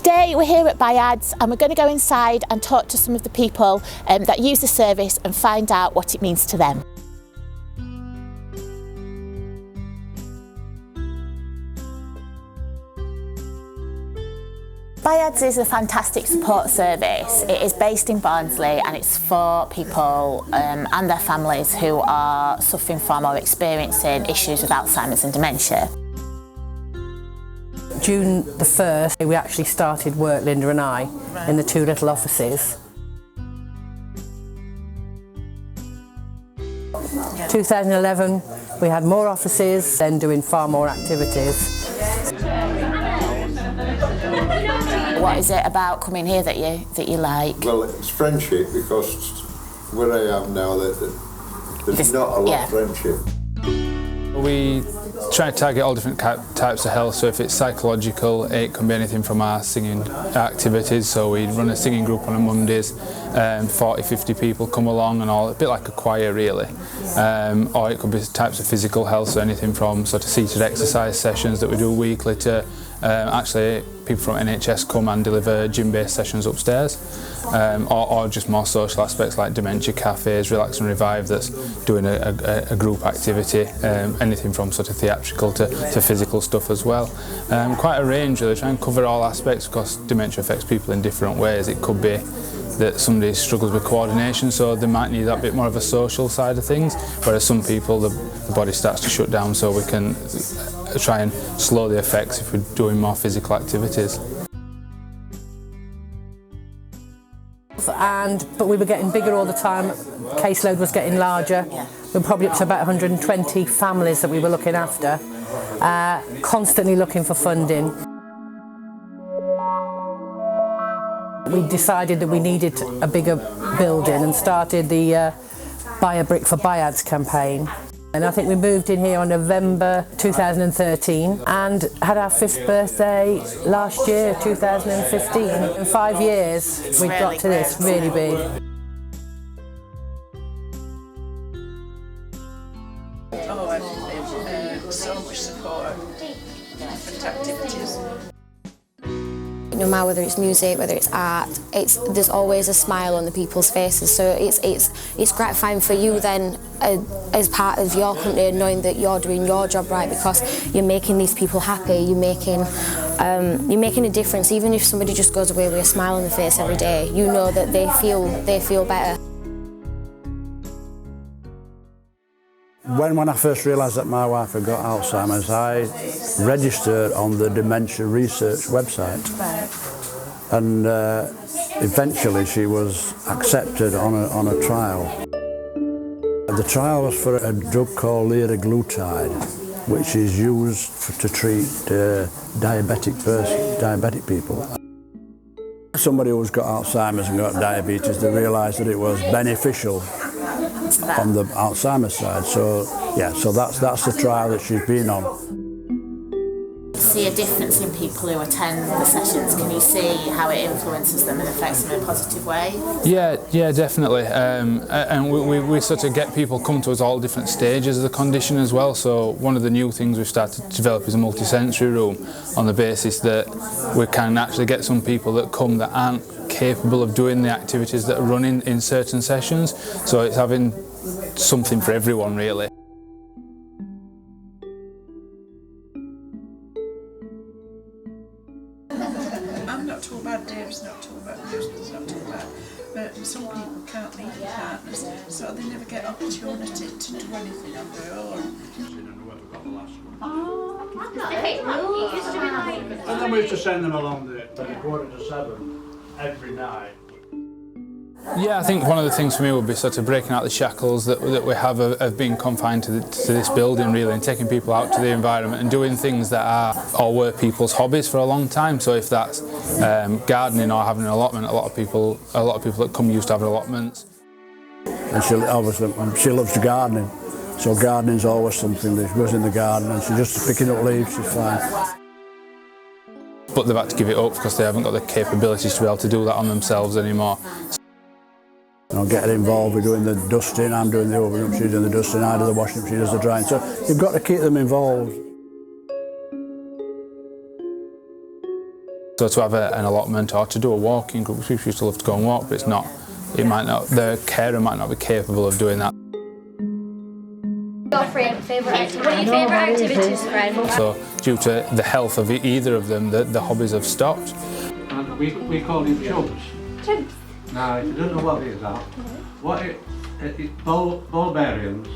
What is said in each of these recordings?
Today we're here at BIADS and we're going to go inside and talk to some of the people that use the service and find out what it means to them. BIADS is a fantastic support service. It is based in Barnsley and it's for people and their families who are suffering from or experiencing issues with Alzheimer's and dementia. June the 1st, we actually started work, Linda and I, in the two little offices. 2011, we had more offices, then doing far more activities. What is it about coming here that you like? Well, it's friendship, because where I am now, there's not a lot of friendship. We try to target all different types of health, so if it's psychological, it can be anything from our singing activities. So we run a singing group on Mondays, 40-50 people come along and all, a bit like a choir really. Or it could be types of physical health, so anything from sort of seated exercise sessions that we do weekly to actually people from NHS come and deliver gym-based sessions upstairs, or just more social aspects like Dementia cafes, Relax and Revive that's doing a group activity, anything from sort of theatrical to physical stuff as well. Quite a range really, try and cover all aspects because dementia affects people in different ways. It could be that somebody struggles with coordination, so they might need that bit more of a social side of things, whereas some people the body starts to shut down, so we can try and slow the effects if we're doing more physical activities. But we were getting bigger all the time, caseload was getting larger. We were probably up to about 120 families that we were looking after, constantly looking for funding. We decided that we needed a bigger building and started the Buy a Brick for BIADS campaign. And I think we moved in here on November 2013 and had our 5th birthday last year, 2015. In 5 years, we've got to this really big. Oh, and so much support, different activities. No matter whether it's music, whether it's art, there's always a smile on the people's faces. So it's gratifying for you then, as part of your company, knowing that you're doing your job right because you're making these people happy. You're making a difference. Even if somebody just goes away with a smile on their face every day, you know that they feel better. When I first realised that my wife had got Alzheimer's, I registered on the Dementia Research website, and eventually she was accepted on a trial. The trial was for a drug called liraglutide, which is used to treat diabetic people. Somebody who's got Alzheimer's and got diabetes, they realised that it was beneficial on the Alzheimer's side, so that's the trial that she's been on. See a difference in people who attend the sessions? Can you see how it influences them and affects them in a positive way? Yeah, definitely. And we sort of get people come to us all different stages of the condition as well. So one of the new things we've started to develop is a multi-sensory room, on the basis that we can actually get some people that come that aren't capable of doing the activities that are running in certain sessions. So it's having something for everyone really. I'm not too bad, Dave's not too bad, Justin's not too bad, but some people can't leave their partners, so they never get opportunity to do anything on their own. And then we used to send them along at 6:45 every night. Yeah, I think one of the things for me would be sort of breaking out the shackles that we have of being confined to this building really, and taking people out to the environment and doing things that are or were people's hobbies for a long time. So if that's gardening or having an allotment, a lot of people that come used to have allotments. And she loves gardening, so gardening's always something that she goes in the garden and she's just picking up leaves, she's fine. But they've had to give it up because they haven't got the capabilities to be able to do that on themselves anymore. I'll get her involved with doing the dusting, I'm doing the opening up, she's doing the dusting, I do the washing up, she does the drying. So you've got to keep them involved. So to have an allotment or to do a walking group, people used to love to go and walk, but it's not. It might not. The carer might not be capable of doing that. Your favourite activity? What are your favourite activities, Fred? So due to the health of either of them, the hobbies have stopped. And we call them chubs. Chubs. Now, if you don't know what these are, it's bulbarians.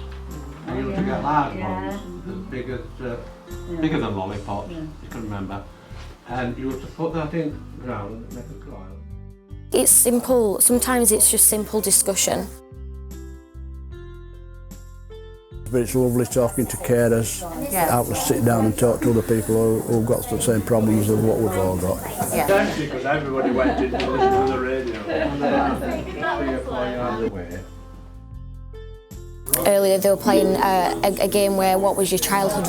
And you used to get large ones, as bigger than lollipops, you can remember. And you used to put that in the ground and make a coil. It's simple, sometimes it's just simple discussion. But it's lovely talking to carers, out to sit down and talk to other people who've got the same problems as what we've all got. Because everybody went in to listen to the radio. And about 3 or 4 yards away. Earlier they were playing a game where what was your childhood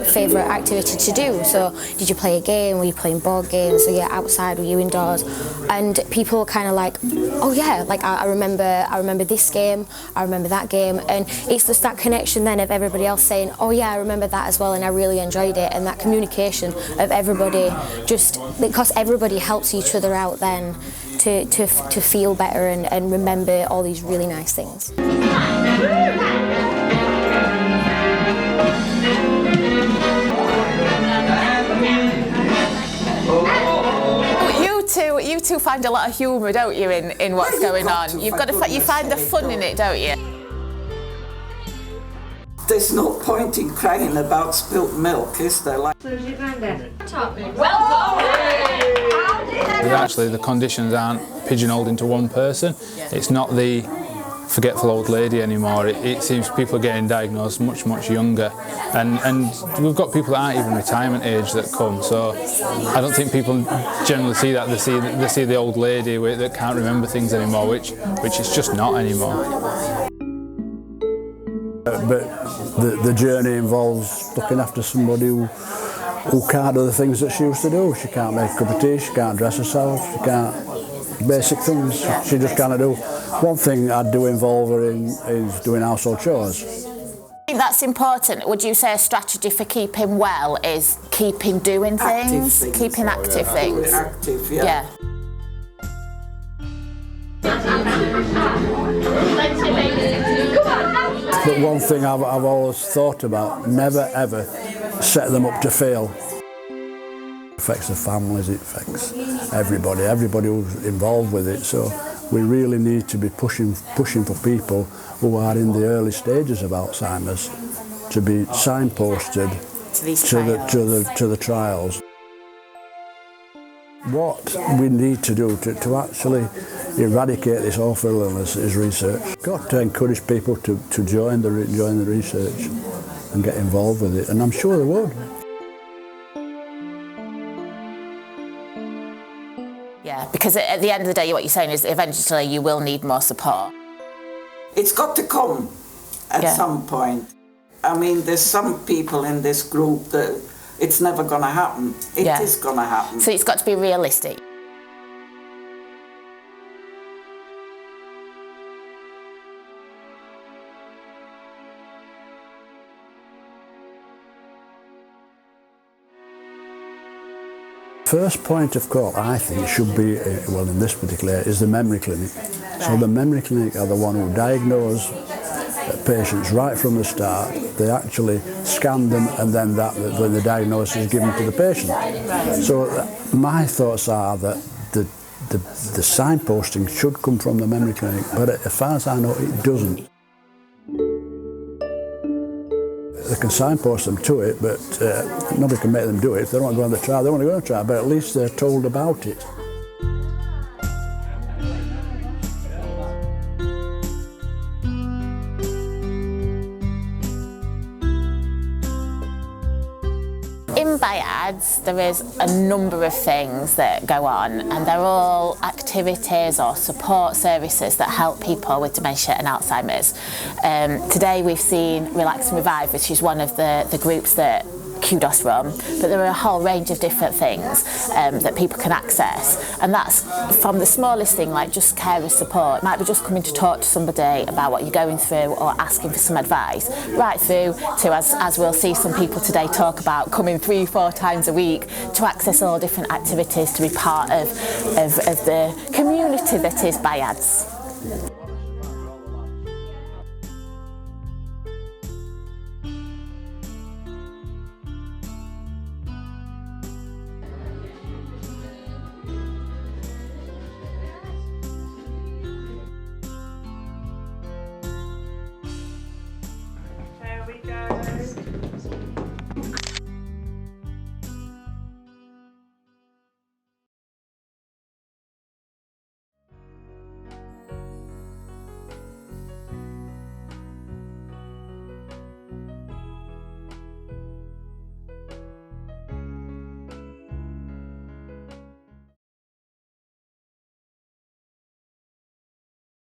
favourite activity to do? So did you play a game, were you playing board games, were you outside, were you indoors? And people were kind of like, oh yeah, like I remember this game, I remember that game, and it's just that connection then of everybody else saying, oh yeah, I remember that as well and I really enjoyed it, and that communication of everybody, just because everybody helps each other out then to feel better and remember all these really nice things. You two find a lot of humour, don't you, in what's going on? You find the fun in it, don't you? There's no point in crying about spilt milk, is there? Actually, the conditions aren't pigeonholed into one person. It's not the forgetful old lady anymore. It seems people are getting diagnosed much younger, and we've got people that aren't even retirement age that come. So I don't think people generally see that. They see the old lady that can't remember things anymore, which it's just not anymore. But the journey involves looking after somebody who can't do the things that she used to do. She can't make a cup of tea, she can't dress herself, she can't basic things. She just can't do. One thing I do involve her in is doing household chores. I think that's important. Would you say a strategy for keeping well is keeping doing things, keeping active things? Active, yeah. But one thing I've always thought about, never ever set them up to fail. It affects the families, it affects everybody who's involved with it. So we really need to be pushing for people who are in the early stages of Alzheimer's to be signposted to the trials. What we need to do to actually eradicate this awful illness is research. We've got to encourage people to join the research and get involved with it, and I'm sure they would. Yeah, because at the end of the day, what you're saying is eventually you will need more support. It's got to come at some point. I mean, there's some people in this group that it's never going to happen. It is going to happen. So it's got to be realistic. First point of call, I think, should be, well, in this particular area, is the memory clinic. Right. So the memory clinic are the one who diagnose patients right from the start. They actually scan them, and then when the diagnosis is given to the patient. Right. So my thoughts are that the signposting should come from the memory clinic, but as far as I know, it doesn't. They can signpost them to it, but nobody can make them do it. If they don't want to go on the trial, they want to go on the trial, but at least they're told about it. In BIADS, there is a number of things that go on, and they're all activities or support services that help people with dementia and Alzheimer's. Today we've seen Relax and Revive, which is one of the groups that kudos room, but there are a whole range of different things that people can access, and that's from the smallest thing, like just carer support. It might be just coming to talk to somebody about what you're going through or asking for some advice, right through to, as we'll see some people today talk about, coming 3-4 times a week to access all different activities to be part of the community that is BIADS. There we go.